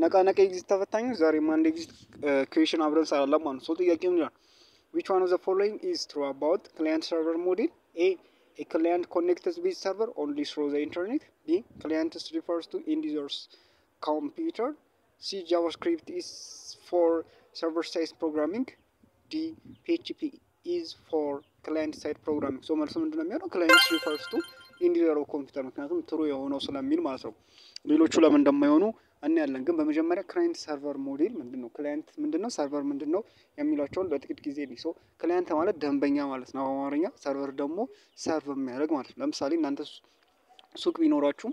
ነቃነቃ ኤግዚት ተፈታኝ ዛሬ ማንድ ኤግዚት ክሬሽን አብረን ሰራለን ማለት ነው። ሶ ጥያቄው ምን ይላል? which one of the following is true about client server model? A client connects with server only through the internet. B client refers to end user's computer. C JavaScript is for server side programming. D PHP is for client side programming. So መልሱ ምንድነው የሚሆነው? client refers to end user computer ምክንያቱም ትሩ የሆነው ስለሚል ማለት ነው። ሌሎቹ ለምን እንደማይሆኑ እናያለን። ግን በመጀመሪያ ክላይንት ሰርቨር ሞዴል ምንድነው? ክላይንት ምንድነው? ሰርቨር ምንድነው? የሚሏቸውን በጥቂት ጊዜ ሊሶ ክላይንት ማለት ደንበኛ ማለት ነው በአማርኛ። ሰርቨር ደግሞ ሰርቭ የሚያደርግ ማለት ነው። ለምሳሌ እናንተ ሱቅ ቢኖራችሁ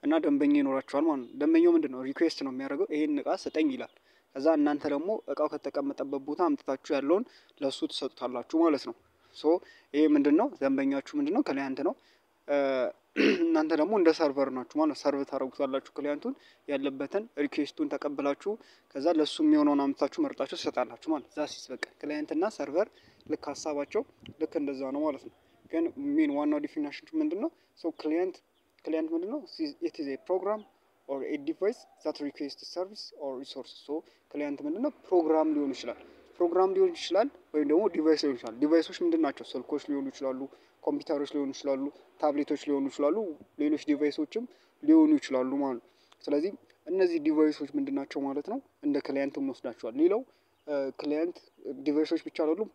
እና ደንበኛ ይኖራችኋል ማለት ነው። ደንበኛው ምንድነው? ሪኩዌስት ነው የሚያደርገው ይሄን እቃ ስጠኝ ይላል። ከዛ እናንተ ደግሞ እቃው ከተቀመጠበት ቦታ አምጥታችሁ ያለውን ለሱ ትሰጡታላችሁ ማለት ነው። ሶ ይሄ ምንድነው? ደንበኛችሁ ምንድነው? ክላይንት ነው። እናንተ ደግሞ እንደ ሰርቨር ናችሁ ማለት ሰርቭ ታደርጉታላችሁ ክላይንቱን ያለበትን ሪኩዌስቱን ተቀብላችሁ ከዛ ለሱ የሚሆነውን አምጥታችሁ መርጣችሁ ትሰጣላችሁ ማለት ነው። ዛሲስ በቃ ክላይንት እና ሰርቨር ልክ ሀሳባቸው ልክ እንደዛ ነው ማለት ነው። ግን ሜን ዋናው ዲፊኒሽን ምንድነው? ሶ ክላይንት ምንድነው? it is a program or a device that requests service or resource. ሶ ክላይንት ምንድነው? ፕሮግራም ሊሆን ይችላል ወይም ደግሞ ዲቫይስ ሊሆን ይችላል። ዲቫይሶች ምንድናቸው? ስልኮች ሊሆኑ ይችላሉ፣ ኮምፒውተሮች ሊሆኑ ይችላሉ፣ ታብሌቶች ሊሆኑ ይችላሉ፣ ሌሎች ዲቫይሶችም ሊሆኑ ይችላሉ ማለት ነው። ስለዚህ እነዚህ ዲቫይሶች ምንድናቸው ማለት ነው? እንደ ክላይንት እንወስዳቸዋለን። ሌላው ክላይንት ዲቫይሶች ብቻ አይደሉም፣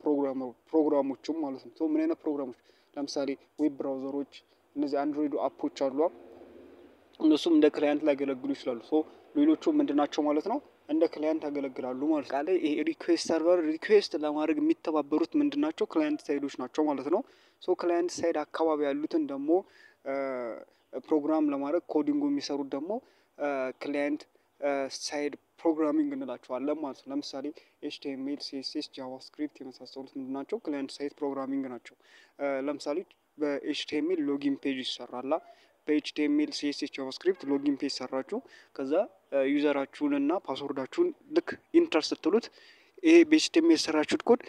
ፕሮግራሞችም ማለት ነው። ሶ ምን አይነት ፕሮግራሞች? ለምሳሌ ዌብ ብራውዘሮች፣ እነዚህ አንድሮይድ አፖች አሉ። እነሱም እንደ ክላይንት ሊያገለግሉ ይችላሉ። ሶ ሌሎቹ ምንድናቸው ማለት ነው? እንደ ክላይንት ያገለግላሉ ማለት ነው። ይሄ ሪኩዌስት ሰርቨር ሪኩዌስት ለማድረግ የሚተባበሩት ምንድናቸው? ክላይንት ሳይዶች ናቸው ማለት ነው። ሶ ክላይንት ሳይድ አካባቢ ያሉትን ደግሞ ፕሮግራም ለማድረግ ኮዲንጉ የሚሰሩት ደግሞ ክላይንት ሳይድ ፕሮግራሚንግ እንላቸዋለን ማለት ነው። ለምሳሌ ኤችቲኤምኤል፣ ሲኤስኤስ፣ ጃቫስክሪፕት የመሳሰሉት ምንድናቸው? ክላይንት ሳይድ ፕሮግራሚንግ ናቸው። ለምሳሌ በኤችቲኤምኤል ሎጊን ፔጅ ይሰራላ። በኤችቲኤምኤል፣ ሲኤስኤስ፣ ጃቫስክሪፕት ሎጊን ፔጅ ሰራችሁ። ከዛ ዩዘራችሁንና ፓስወርዳችሁን ልክ ኢንተር ስትሉት ይሄ በኤችቲኤምኤል የሰራችሁት ኮድ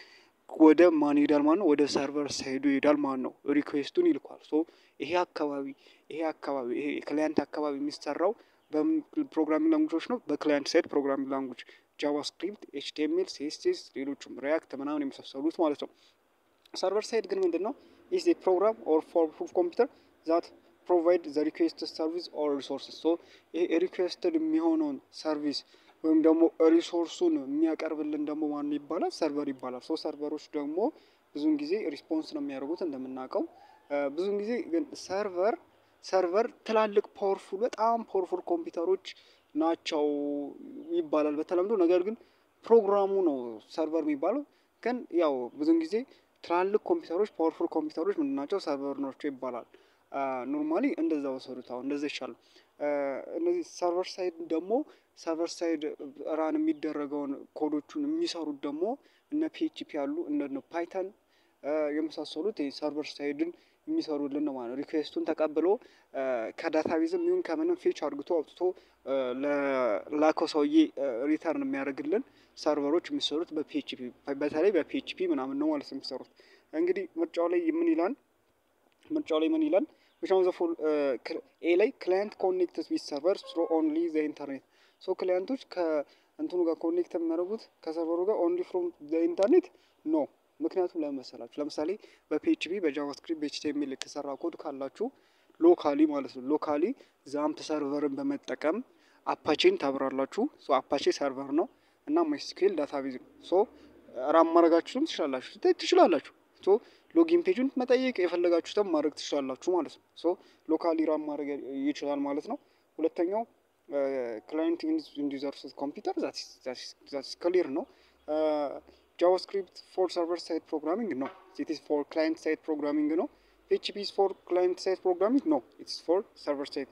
ወደ ማን ይሄዳል ማለት ነው? ወደ ሰርቨር ሳይዱ ይሄዳል ማለት ነው። ሪኩዌስቱን ይልኳል። ሶ ይሄ ክላይንት አካባቢ የሚሰራው በፕሮግራሚንግ ላንጉጆች ነው። በክላይንት ሳይድ ፕሮግራሚንግ ላንጉጅ ጃቫስክሪፕት፣ ኤችቲኤምኤል፣ ሲኤስኤስ፣ ሌሎችም ሪያክት ምናምን የመሳሰሉት ማለት ነው። ሰርቨር ሳይድ ግን ምንድነው? ኢዝ ኤ ፕሮግራም ኦር ፎርም ኦፍ ኮምፒውተር ዛት ፕሮቫይድ ዘ ሪኩዌስት ሰርቪስ ኦር ሪሶርስስ። ሶ ይሄ ሪኩዌስትድ የሚሆነውን ሰርቪስ ወይም ደግሞ ሪሶርሱን የሚያቀርብልን ደግሞ ማን ይባላል? ሰርቨር ይባላል። ሶ ሰርቨሮች ደግሞ ብዙውን ጊዜ ሪስፖንስ ነው የሚያደርጉት እንደምናውቀው። ብዙውን ጊዜ ግን ሰርቨር ትላልቅ በጣም ፓወርፉል ኮምፒውተሮች ናቸው ይባላል በተለምዶ። ነገር ግን ፕሮግራሙ ነው ሰርቨር የሚባለው። ግን ያው ብዙውን ጊዜ ትላልቅ ኮምፒውተሮች ፓወርፉል ኮምፒውተሮች ምንድናቸው? ሰርቨር ናቸው ይባላል። ኖርማሊ እንደዛ ወሰዱት። አሁን እንደዛ ይሻላል። እነዚህ ሰርቨር ሳይድ ራን የሚደረገውን ኮዶቹን የሚሰሩት ደግሞ እነ ፒኤችፒ አሉ፣ እነ ፓይተን የመሳሰሉት ሰርቨር ሳይድን የሚሰሩልን ነው ማለት ነው። ሪኩዌስቱን ተቀብሎ ከዳታቤዝም ይሁን ከምንም ፌች አድርግቶ አውጥቶ ለላከው ሰውዬ ሪተርን የሚያደርግልን ሰርቨሮች የሚሰሩት በፒኤችፒ በተለይ በፒኤችፒ ምናምን ነው ማለት ነው የሚሰሩት። እንግዲህ ምርጫው ላይ ምን ይላል? which one of the full ኤ ላይ ክላይንት ኮኔክትስ ዊዝ ሰርቨር ትሩ ኦንሊ ዘ ኢንተርኔት። ሶ ክላይንቶች ከእንትኑ ጋር ኮኔክት የሚያደርጉት ከሰርቨሩ ጋር ኦንሊ ፍሮም ዘ ኢንተርኔት ኖ። ምክንያቱም ለምን መሰላችሁ? ለምሳሌ በፒኤችፒ፣ በጃቫስክሪፕት፣ በኤችቲኤምኤል የተሰራ ኮድ ካላችሁ ሎካሊ ማለት ነው ሎካሊ ዛምፕ ሰርቨርን በመጠቀም አፓቼን ታብራላችሁ። ሶ አፓቼ ሰርቨር ነው እና ማይስኩኤል ዳታቤዝ ነው። ሶ ራም ማድረጋችሁም ትችላላችሁ። ሶ ሎጊን ፔጁን መጠየቅ የፈለጋችሁትን ማድረግ ትችላላችሁ ማለት ነው። ሶ ሎካሊ ራም ማድረግ ይችላል ማለት ነው። ሁለተኛው ክላይንት ኢን ዩዘርስ ኮምፒውተር ዛትስ ክሊር ነው። ጃቫስክሪፕት ፎር ሰርቨር ሳይድ ፕሮግራሚንግ ነው። ኢት ኢዝ ፎር ክላይንት ሳይድ ፕሮግራሚንግ ነው። PHP is for client side programming? No, it's for server side